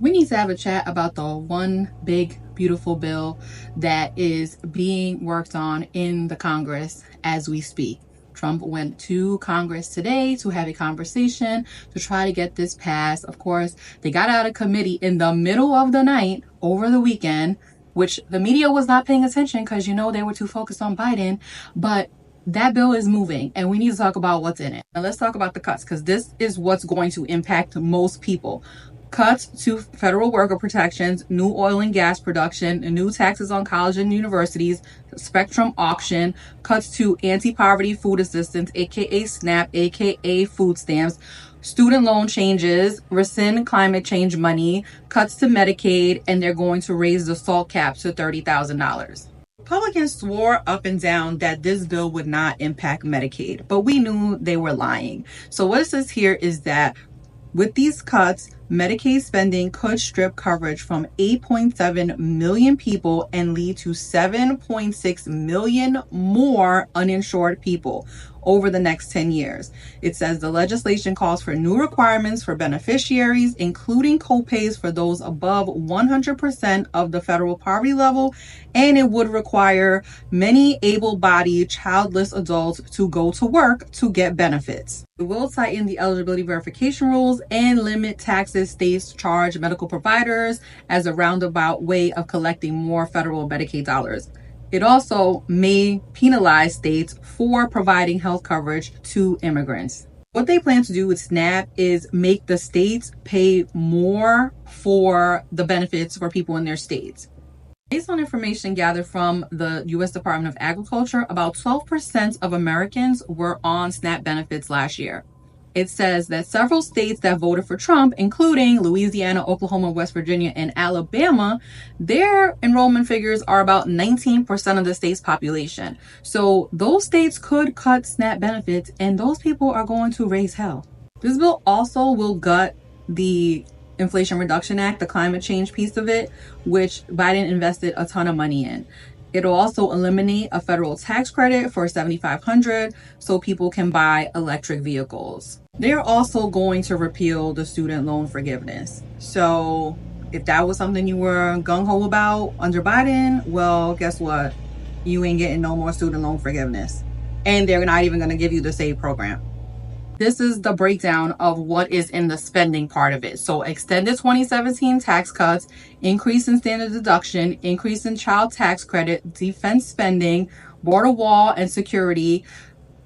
We need to have a chat about the one big, beautiful bill that is being worked on in the Congress as we speak. Trump went to Congress today to have a conversation to try to get this passed. Of course, they got out of committee in the middle of the night over the weekend, which the media was not paying attention because, they were too focused on Biden. But that bill is moving and we need to talk about what's in it. Now let's talk about the cuts, because this is what's going to impact most people. Cuts to federal worker protections, new oil and gas production, new taxes on colleges and universities, spectrum auction, cuts to anti-poverty food assistance, aka SNAP, aka food stamps, student loan changes, rescind climate change money, cuts to Medicaid, and they're going to raise the SALT cap to $30,000. Republicans swore up and down that this bill would not impact Medicaid, but we knew they were lying. So what it says here is that with these cuts, Medicaid spending could strip coverage from 8.7 million people and lead to 7.6 million more uninsured people over the next 10 years. It says the legislation calls for new requirements for beneficiaries, including copays for those above 100% of the federal poverty level, and it would require many able-bodied childless adults to go to work to get benefits. It will tighten the eligibility verification rules and limit taxes states charge medical providers as a roundabout way of collecting more federal Medicaid dollars. It also may penalize states for providing health coverage to immigrants. What they plan to do with SNAP is make the states pay more for the benefits for people in their states. Based on information gathered from the U.S. Department of Agriculture, about 12% of Americans were on SNAP benefits last year. It says that several states that voted for Trump, including Louisiana, Oklahoma, West Virginia, and Alabama, their enrollment figures are about 19% of the state's population. So those states could cut SNAP benefits, and those people are going to raise hell. This bill also will gut the Inflation Reduction Act, the climate change piece of it, which Biden invested a ton of money in. It'll also eliminate a federal tax credit for $7,500 so people can buy electric vehicles. They're also going to repeal the student loan forgiveness. So if that was something you were gung-ho about under Biden, well, guess what? You ain't getting no more student loan forgiveness. And they're not even going to give you the SAVE program. This is the breakdown of what is in the spending part of it. So extended 2017 tax cuts, increase in standard deduction, increase in child tax credit, defense spending, border wall and security,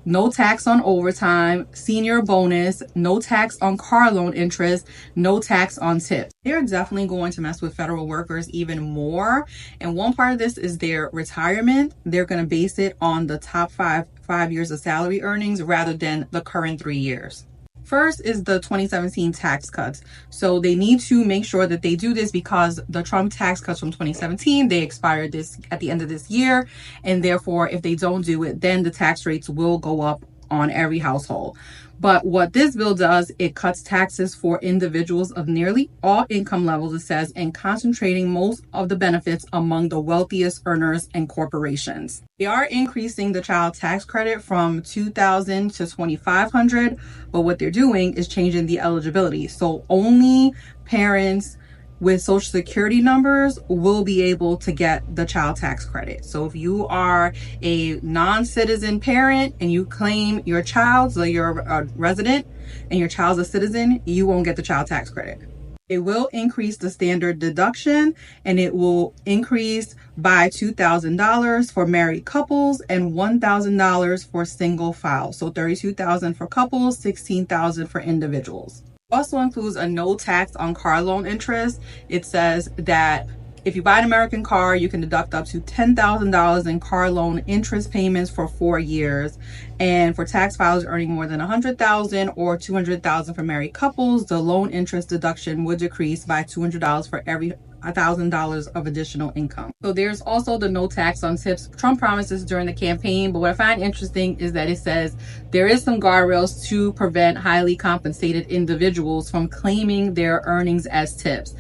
no tax on overtime, senior bonus, no tax on car loan interest, no tax on tips. They're definitely going to mess with federal workers even more. And one part of this is their retirement. They're going to base it on the top five years of salary earnings rather than the current 3 years. First is the 2017 tax cuts. So they need to make sure that they do this because the Trump tax cuts from 2017, they expired this at the end of this year. And therefore, if they don't do it, then the tax rates will go up on every household. But what this bill does, it cuts taxes for individuals of nearly all income levels, it says, and concentrating most of the benefits among the wealthiest earners and corporations. They are increasing the child tax credit from $2,000 to $2,500, but what they're doing is changing the eligibility. So only parents with Social Security numbers will be able to get the child tax credit. So if you are a non-citizen parent and you claim your child, so you're a resident and your child's a citizen, you won't get the child tax credit. It will increase the standard deduction and it will increase by $2,000 for married couples and $1,000 for single files. So $32,000 for couples, $16,000 for individuals. Also includes a no tax on car loan interest. It says that if you buy an American car, you can deduct up to $10,000 in car loan interest payments for 4 years. And for tax filers earning more than $100,000 or $200,000 for married couples, the loan interest deduction would decrease by $200 for every $1,000 of additional income. So there's also the no tax on tips. Trump promises during the campaign, but what I find interesting is that it says there is some guardrails to prevent highly compensated individuals from claiming their earnings as tips.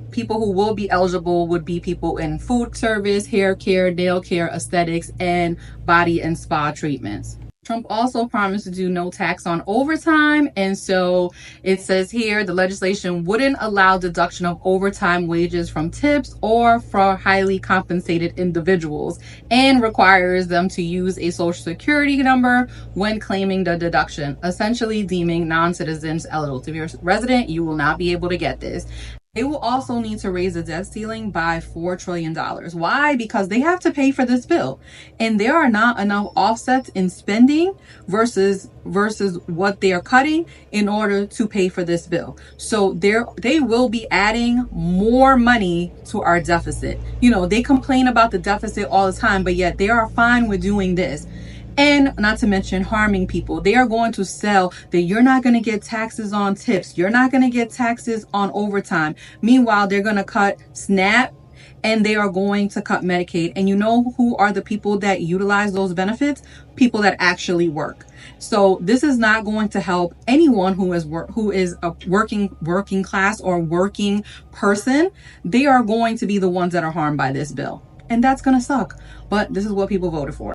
People who will be eligible would be people in food service, hair care, nail care, aesthetics, and body and spa treatments. Trump also promised to do no tax on overtime. And so it says here the legislation wouldn't allow deduction of overtime wages from tips or for highly compensated individuals, and requires them to use a social security number when claiming the deduction, essentially deeming non-citizens eligible. If you're a resident, you will not be able to get this. They will also need to raise the debt ceiling by $4 trillion. Why? Because they have to pay for this bill. And there are not enough offsets in spending versus what they are cutting in order to pay for this bill. So they will be adding more money to our deficit. You know, they complain about the deficit all the time, but yet they are fine with doing this. And not to mention harming people. They are going to sell that you're not going to get taxes on tips. You're not going to get taxes on overtime. Meanwhile, they're going to cut SNAP and they are going to cut Medicaid. And you know who are the people that utilize those benefits? People that actually work. So this is not going to help anyone who is a working class or working person. They are going to be the ones that are harmed by this bill. And that's going to suck. But this is what people voted for.